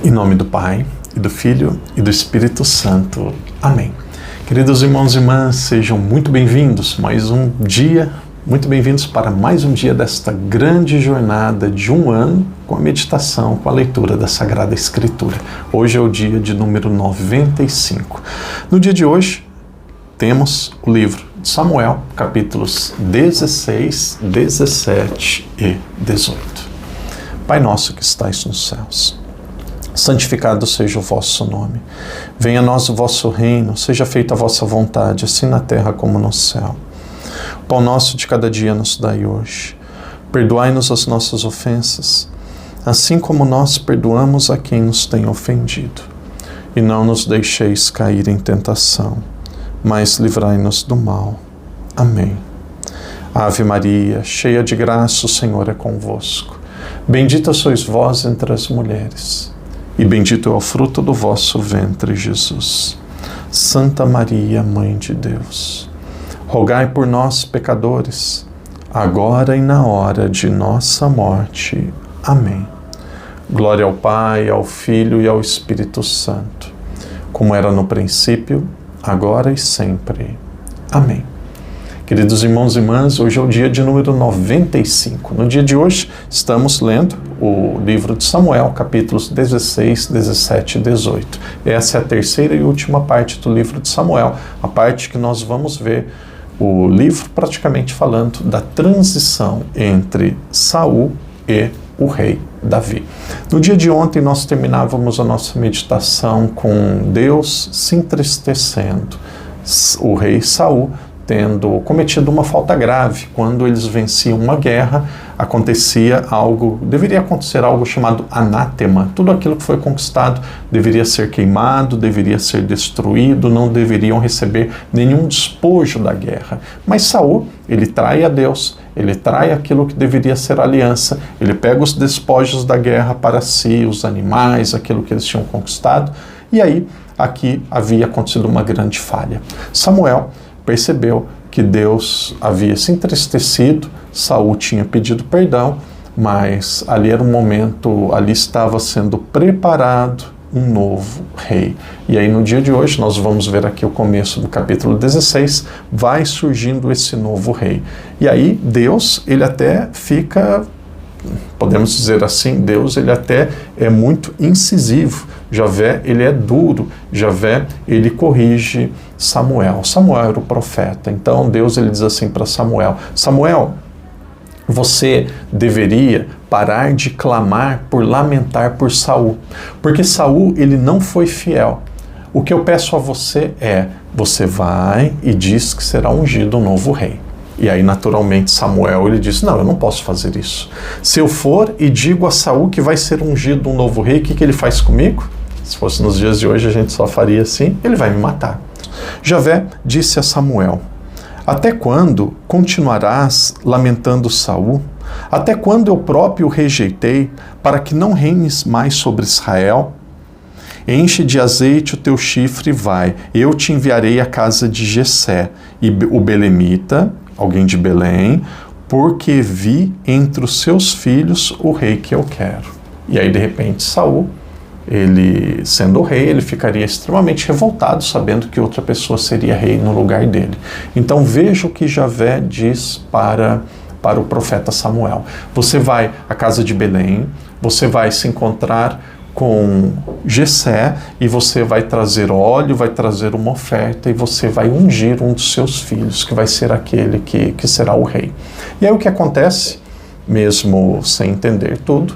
Em nome do Pai, e do Filho, e do Espírito Santo. Amém. Queridos irmãos e irmãs, sejam muito bem-vindos. Muito bem-vindos para mais um dia desta grande jornada de um ano com a meditação, com a leitura da Sagrada Escritura. Hoje é o dia de número 95. No dia de hoje, temos o livro de Samuel, capítulos 16, 17 e 18. Pai nosso que estais nos céus, santificado seja o vosso nome. Venha a nós o vosso reino, seja feita a vossa vontade, assim na terra como no céu. O pão nosso de cada dia nos dai hoje. Perdoai-nos as nossas ofensas, assim como nós perdoamos a quem nos tem ofendido. E não nos deixeis cair em tentação, mas livrai-nos do mal. Amém. Ave Maria, cheia de graça, o Senhor é convosco. Bendita sois vós entre as mulheres, e bendito é o fruto do vosso ventre, Jesus. Santa Maria, Mãe de Deus, rogai por nós, pecadores, agora e na hora de nossa morte. Amém. Glória ao Pai, ao Filho e ao Espírito Santo, como era no princípio, agora e sempre. Amém. Queridos irmãos e irmãs, hoje é o dia de número 95. No dia de hoje, estamos lendo o livro de Samuel, capítulos 16, 17 e 18. Essa é a terceira e última parte do livro de Samuel, a parte que nós vamos ver o livro praticamente falando da transição entre Saul e o rei Davi. No dia de ontem, nós terminávamos a nossa meditação com Deus se entristecendo, o rei Saul tendo cometido uma falta grave. Quando eles venciam uma guerra, deveria acontecer algo chamado anátema. Tudo aquilo que foi conquistado deveria ser queimado, deveria ser destruído, não deveriam receber nenhum despojo da guerra. Mas Saul, ele trai a Deus, ele trai aquilo que deveria ser aliança, ele pega os despojos da guerra para si, os animais, aquilo que eles tinham conquistado, e aí aqui havia acontecido uma grande falha. Samuel percebeu que Deus havia se entristecido, Saul tinha pedido perdão, mas ali era um momento, ali estava sendo preparado um novo rei. E aí no dia de hoje, nós vamos ver aqui o começo do capítulo 16, vai surgindo esse novo rei. E aí Deus, ele até fica, podemos dizer assim, Deus ele até é muito incisivo. Javé, ele é duro. Javé, ele corrige Samuel. Samuel era o profeta. Então Deus ele diz assim para Samuel: Samuel, você deveria parar de clamar por lamentar por Saul, porque Saul ele não foi fiel. O que eu peço a você é, você vai e diz que será ungido um novo rei. E aí, naturalmente, Samuel, ele disse, não, eu não posso fazer isso. Se eu for e digo a Saul que vai ser ungido um novo rei, o que ele faz comigo? Se fosse nos dias de hoje, a gente só faria assim, ele vai me matar. Javé disse a Samuel, até quando continuarás lamentando Saul? Até quando eu próprio o rejeitei, para que não reines mais sobre Israel? Enche de azeite o teu chifre e vai, eu te enviarei à casa de Jessé, e o belemita, alguém de Belém, porque vi entre os seus filhos o rei que eu quero. E aí, de repente, Saul, ele, sendo o rei, ele ficaria extremamente revoltado, sabendo que outra pessoa seria rei no lugar dele. Então, veja o que Javé diz para o profeta Samuel. Você vai à casa de Belém, você vai se encontrar com Jessé e você vai trazer óleo, vai trazer uma oferta e você vai ungir um dos seus filhos, que vai ser aquele que será o rei. E aí o que acontece, mesmo sem entender tudo,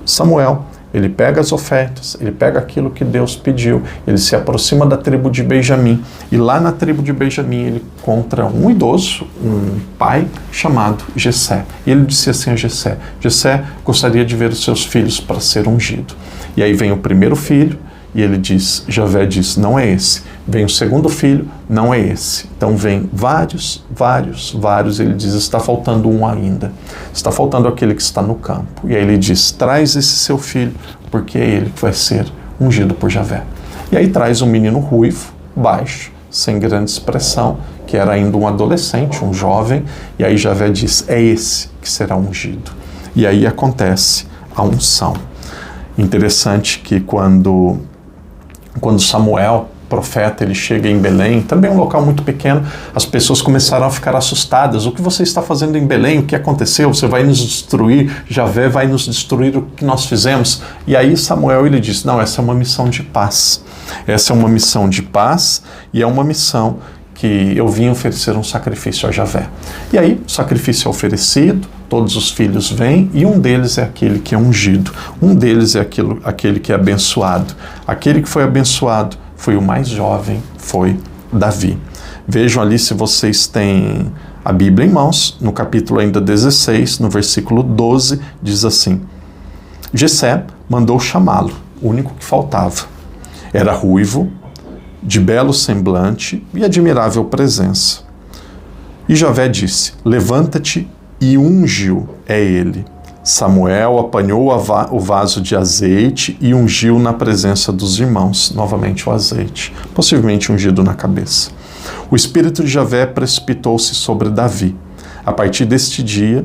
Samuel, ele pega as ofertas, ele pega aquilo que Deus pediu, ele se aproxima da tribo de Benjamim, e lá na tribo de Benjamim ele encontra um idoso, um pai chamado Jessé. E ele disse assim a Jessé, Jessé gostaria de ver os seus filhos para ser ungido. E aí vem o primeiro filho, e ele diz, Javé diz, não é esse. Vem o segundo filho, não é esse. Então vem vários, ele diz, está faltando um ainda. Está faltando aquele que está no campo. E aí ele diz, traz esse seu filho, porque é ele que vai ser ungido por Javé. E aí traz um menino ruivo, baixo, sem grande expressão, que era ainda um adolescente, um jovem, e aí Javé diz, é esse que será ungido. E aí acontece a unção. Interessante que quando Samuel, profeta, ele chega em Belém, também um local muito pequeno, as pessoas começaram a ficar assustadas. O que você está fazendo em Belém? O que aconteceu? Você vai nos destruir? Javé vai nos destruir o que nós fizemos? E aí Samuel, ele diz, não, essa é uma missão de paz. Essa é uma missão de paz e é uma missão que eu vim oferecer um sacrifício a Javé. E aí o sacrifício é oferecido, todos os filhos vêm e um deles é aquele que é ungido. Um deles é aquele que é abençoado. Aquele que foi abençoado foi o mais jovem, foi Davi. Vejam ali se vocês têm a Bíblia em mãos, no capítulo ainda 16, no versículo 12, diz assim: Jessé mandou chamá-lo, o único que faltava. Era ruivo, de belo semblante e admirável presença. E Javé disse, levanta-te e unge-o, é ele. Samuel apanhou o vaso de azeite e ungiu na presença dos irmãos, novamente o azeite, possivelmente ungido na cabeça. O espírito de Javé precipitou-se sobre Davi, a partir deste dia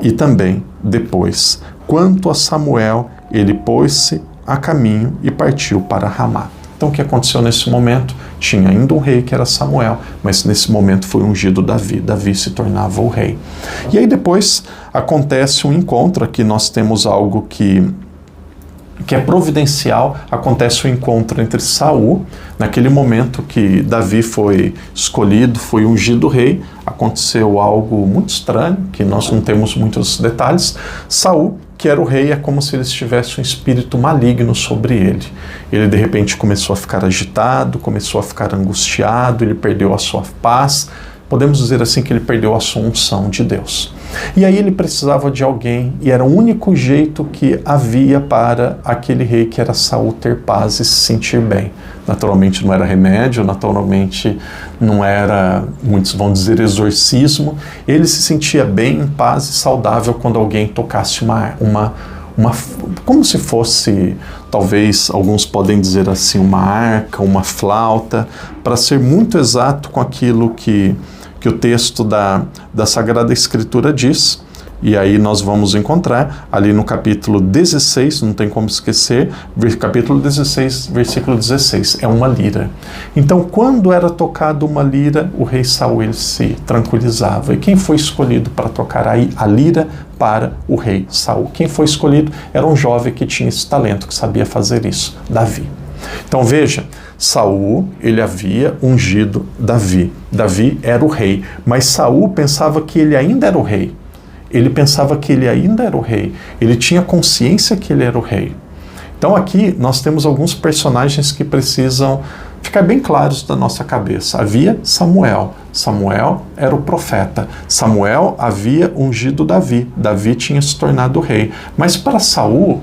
e também depois. Quanto a Samuel, ele pôs-se a caminho e partiu para Ramá. Então o que aconteceu nesse momento? Tinha ainda um rei que era Samuel, mas nesse momento foi ungido Davi. Davi se tornava o rei. E aí depois acontece um encontro, aqui nós temos algo que é providencial, acontece o encontro entre Saul, naquele momento que Davi foi escolhido, foi ungido rei, aconteceu algo muito estranho, que nós não temos muitos detalhes. Saul, que era o rei, é como se ele tivesse um espírito maligno sobre ele. Ele de repente começou a ficar agitado, começou a ficar angustiado, ele perdeu a sua paz. Podemos dizer assim que ele perdeu a sua unção de Deus. E aí ele precisava de alguém, e era o único jeito que havia para aquele rei que era Saul ter paz e se sentir bem. Naturalmente não era remédio, naturalmente não era, muitos vão dizer, exorcismo. Ele se sentia bem, em paz e saudável quando alguém tocasse como se fosse, talvez alguns podem dizer assim, uma arca, uma flauta, para ser muito exato com aquilo que o texto da Sagrada Escritura diz. E aí nós vamos encontrar ali no capítulo 16, não tem como esquecer, capítulo 16, versículo 16, é uma lira. Então, quando era tocado uma lira, o rei Saul ele se tranquilizava. E quem foi escolhido para tocar a lira para o rei Saul? Quem foi escolhido era um jovem que tinha esse talento, que sabia fazer isso, Davi. Então veja, Saul, ele havia ungido Davi. Davi era o rei, mas Saul pensava que ele ainda era o rei. Ele pensava que ele ainda era o rei. Ele tinha consciência que ele era o rei. Então aqui nós temos alguns personagens que precisam ficar bem claros da nossa cabeça. Havia Samuel. Samuel era o profeta. Samuel havia ungido Davi. Davi tinha se tornado rei. Mas para Saul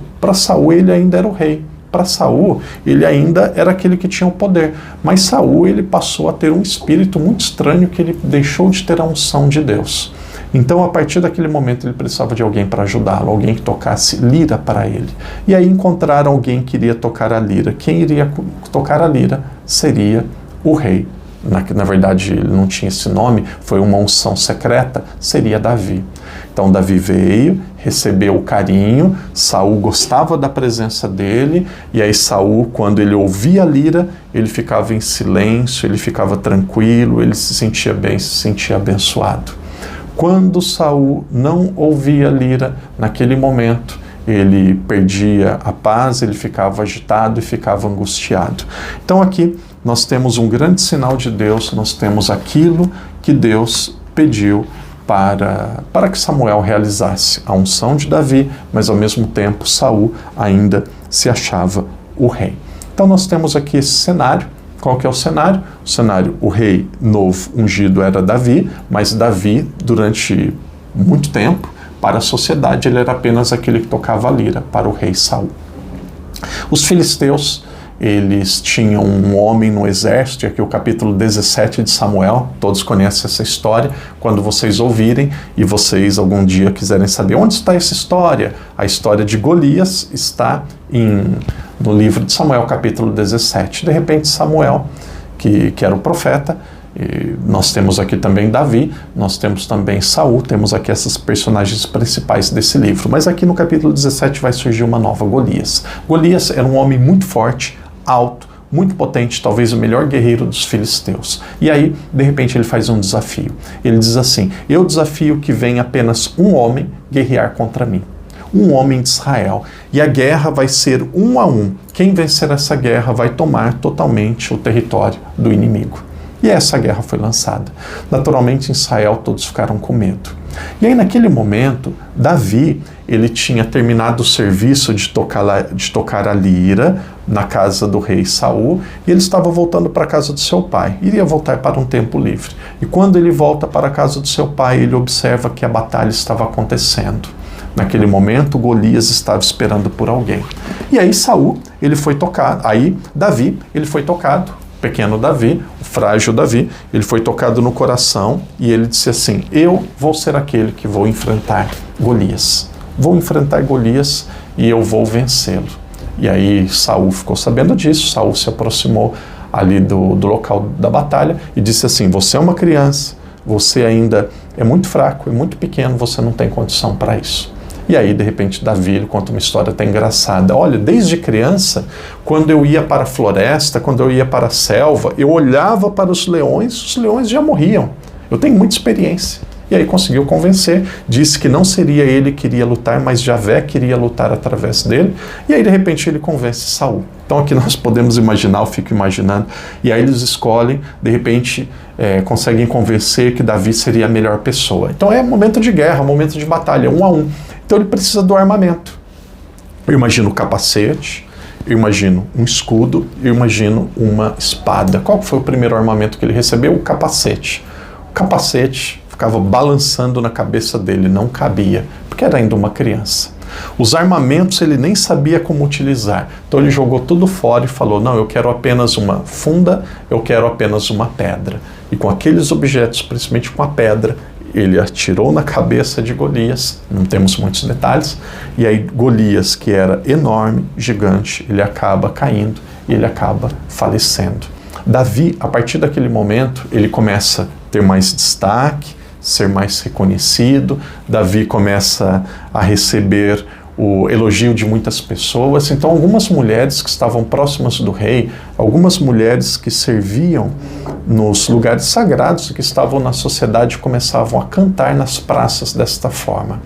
ele ainda era o rei. Para Saul, ele ainda era aquele que tinha o poder. Mas Saul, ele passou a ter um espírito muito estranho, que ele deixou de ter a unção de Deus. Então, a partir daquele momento, ele precisava de alguém para ajudá-lo, alguém que tocasse lira para ele. E aí encontraram alguém que iria tocar a lira. Quem iria tocar a lira seria o rei. Na verdade, ele não tinha esse nome, foi uma unção secreta, seria Davi. Então Davi veio, recebeu o carinho, Saul gostava da presença dele, e aí Saul, quando ele ouvia a lira, ele ficava em silêncio, ele ficava tranquilo, ele se sentia bem, se sentia abençoado. Quando Saul não ouvia a lira, naquele momento, ele perdia a paz, ele ficava agitado e ficava angustiado. Então aqui nós temos um grande sinal de Deus, nós temos aquilo que Deus pediu para que Samuel realizasse, a unção de Davi, mas ao mesmo tempo Saul ainda se achava o rei. Então nós temos aqui esse cenário. Qual que é o cenário? O cenário, o rei novo ungido era Davi, mas Davi, durante muito tempo, para a sociedade, ele era apenas aquele que tocava a lira para o rei Saul. Os filisteus, eles tinham um homem no exército, e aqui o capítulo 17 de Samuel, todos conhecem essa história. Quando vocês ouvirem e vocês algum dia quiserem saber onde está essa história, a história de Golias está no livro de Samuel, capítulo 17. De repente Samuel, que era o profeta, E nós temos aqui também Davi, nós temos também Saul, temos aqui essas personagens principais desse livro. Mas aqui no capítulo 17 vai surgir uma nova, Golias. Golias era um homem muito forte, alto, muito potente, talvez o melhor guerreiro dos filisteus. E aí, de repente, ele faz um desafio. Ele diz assim: eu desafio que venha apenas um homem guerrear contra mim. Um homem de Israel. E a guerra vai ser 1 a 1. Quem vencer essa guerra vai tomar totalmente o território do inimigo. E essa guerra foi lançada. Naturalmente, em Israel, todos ficaram com medo. E aí, naquele momento, Davi, ele tinha terminado o serviço de tocar a lira na casa do rei Saul, e ele estava voltando para a casa do seu pai. Iria voltar para um tempo livre. E quando ele volta para a casa do seu pai, ele observa que a batalha estava acontecendo. Naquele momento, Golias estava esperando por alguém. E aí Saul, ele foi tocado. Aí Davi, ele foi tocado. O pequeno Davi, o frágil Davi, ele foi tocado no coração e ele disse assim: eu vou ser aquele que vou enfrentar Golias. Vou enfrentar Golias e eu vou vencê-lo. E aí Saul ficou sabendo disso. Saul se aproximou ali do local da batalha e disse assim: você é uma criança, você ainda é muito fraco, é muito pequeno, você não tem condição para isso. E aí, de repente, Davi ele conta uma história até engraçada. Olha, desde criança, quando eu ia para a floresta, quando eu ia para a selva, eu olhava para os leões já morriam. Eu tenho muita experiência. E aí conseguiu convencer, disse que não seria ele que iria lutar, mas Javé queria lutar através dele. E aí, de repente, ele convence Saul. Então aqui nós podemos imaginar, eu fico imaginando, e aí eles escolhem, de repente, conseguem convencer que Davi seria a melhor pessoa. Então é momento de guerra, momento de batalha, 1 a 1. Então ele precisa do armamento. Eu imagino o capacete, eu imagino um escudo, eu imagino uma espada. Qual foi o primeiro armamento que ele recebeu? O capacete. O capacete ficava balançando na cabeça dele, não cabia, porque era ainda uma criança. Os armamentos ele nem sabia como utilizar, então ele jogou tudo fora e falou: não, eu quero apenas uma funda, eu quero apenas uma pedra. E com aqueles objetos, principalmente com a pedra, ele atirou na cabeça de Golias, não temos muitos detalhes, e aí Golias, que era enorme, gigante, ele acaba caindo e ele acaba falecendo. Davi, a partir daquele momento, ele começa a ter mais destaque, ser mais reconhecido. Davi começa a receber o elogio de muitas pessoas. Então, algumas mulheres que estavam próximas do rei, algumas mulheres que serviam nos lugares sagrados que estavam na sociedade, começavam a cantar nas praças desta forma: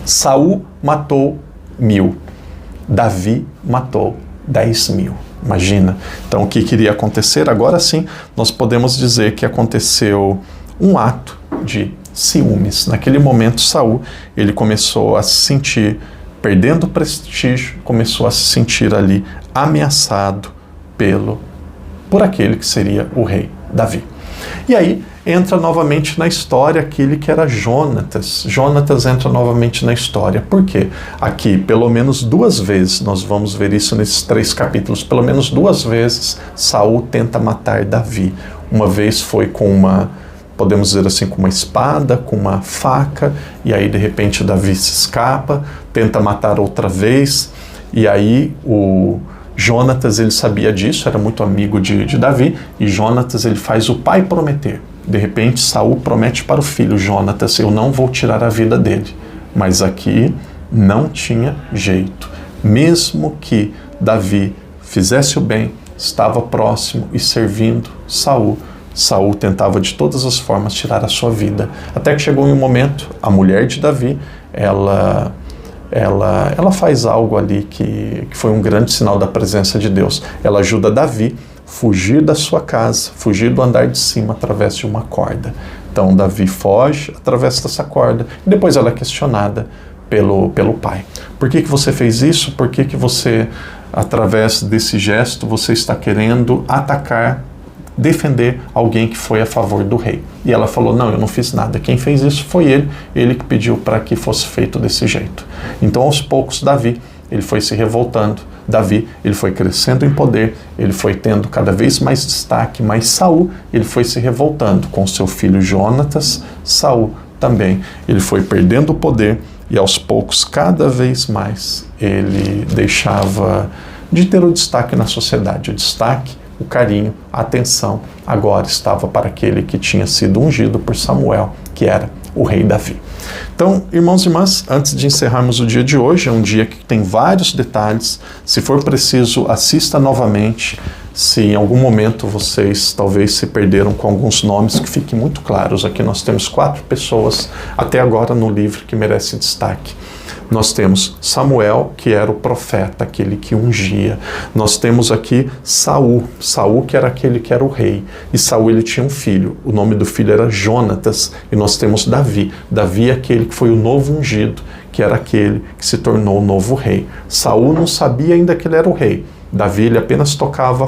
Saul matou 1000, Davi matou 10.000. Imagina. Então, o que iria acontecer? Agora sim, nós podemos dizer que aconteceu um ato de ciúmes. Naquele momento, Saul, ele começou a se sentir perdendo prestígio, começou a se sentir ali ameaçado por aquele que seria o rei Davi. E aí entra novamente na história aquele que era Jonatas. Jonatas entra novamente na história. Por quê? Aqui, pelo menos 2 vezes, nós vamos ver isso nesses 3 capítulos, pelo menos 2 vezes, Saul tenta matar Davi. Uma vez foi com podemos dizer assim, com uma espada, com uma faca, e aí de repente Davi se escapa, tenta matar outra vez, e aí o Jonatas, ele sabia disso, era muito amigo de Davi, e Jonatas, ele faz o pai prometer. De repente Saul promete para o filho Jonatas: eu não vou tirar a vida dele. Mas aqui não tinha jeito. Mesmo que Davi fizesse o bem, estava próximo e servindo Saul, Saul tentava de todas as formas tirar a sua vida. Até que chegou em um momento, a mulher de Davi, ela faz algo ali que foi um grande sinal da presença de Deus. Ela ajuda Davi a fugir da sua casa, fugir do andar de cima através de uma corda. Então Davi foge através dessa corda e depois ela é questionada pelo pai. Por que você fez isso? Por que você, através desse gesto, você está querendo atacar, defender alguém que foi a favor do rei? E ela falou: não, eu não fiz nada, quem fez isso foi ele que pediu para que fosse feito desse jeito. Então, aos poucos, Davi, ele foi se revoltando, Davi, ele foi crescendo em poder, ele foi tendo cada vez mais destaque, mas Saul, ele foi se revoltando com seu filho Jonatas. Saul também, ele foi perdendo o poder e aos poucos, cada vez mais, ele deixava de ter o destaque na sociedade, o destaque o carinho, a atenção agora estava para aquele que tinha sido ungido por Samuel, que era o rei Davi. Então, irmãos e irmãs, antes de encerrarmos o dia de hoje, é um dia que tem vários detalhes. Se for preciso, assista novamente. Se em algum momento vocês talvez se perderam com alguns nomes, que fiquem muito claros. Aqui nós temos 4 pessoas até agora no livro que merecem destaque. Nós temos Samuel, que era o profeta, aquele que ungia. Nós temos aqui Saul, que era aquele que era o rei. E Saul, ele tinha um filho. O nome do filho era Jonatas. E nós temos Davi. Davi é aquele que foi o novo ungido, que era aquele que se tornou o novo rei. Saul não sabia ainda que ele era o rei. Davi, ele apenas tocava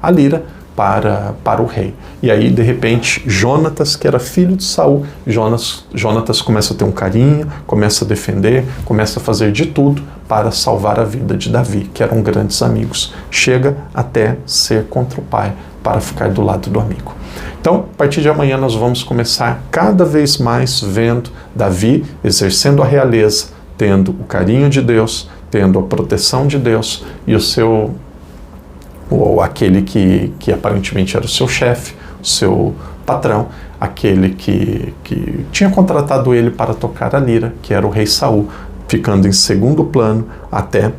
a lira para o rei. E aí, de repente, Jonatas, que era filho de Saul, Jonatas começa a ter um carinho, começa a defender, começa a fazer de tudo para salvar a vida de Davi, que eram grandes amigos. Chega até ser contra o pai, para ficar do lado do amigo. Então, a partir de amanhã, nós vamos começar cada vez mais vendo Davi exercendo a realeza, tendo o carinho de Deus, tendo a proteção de Deus e o seu... ou aquele que aparentemente era o seu chefe, o seu patrão, aquele que tinha contratado ele para tocar a lira, que era o rei Saul, ficando em segundo plano até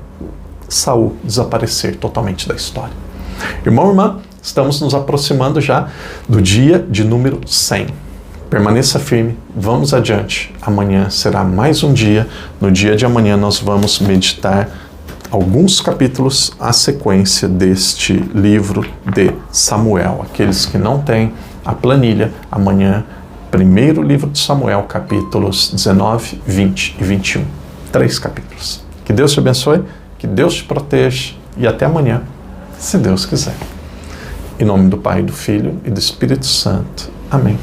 Saul desaparecer totalmente da história. Irmão e irmã, estamos nos aproximando já do dia de número 100. Permaneça firme, vamos adiante. Amanhã será mais um dia. No dia de amanhã nós vamos meditar alguns capítulos à sequência deste livro de Samuel. Aqueles que não têm a planilha, amanhã, primeiro livro de Samuel, capítulos 19, 20 e 21. 3 capítulos. Que Deus te abençoe, que Deus te proteja e até amanhã, se Deus quiser. Em nome do Pai, do Filho e do Espírito Santo. Amém.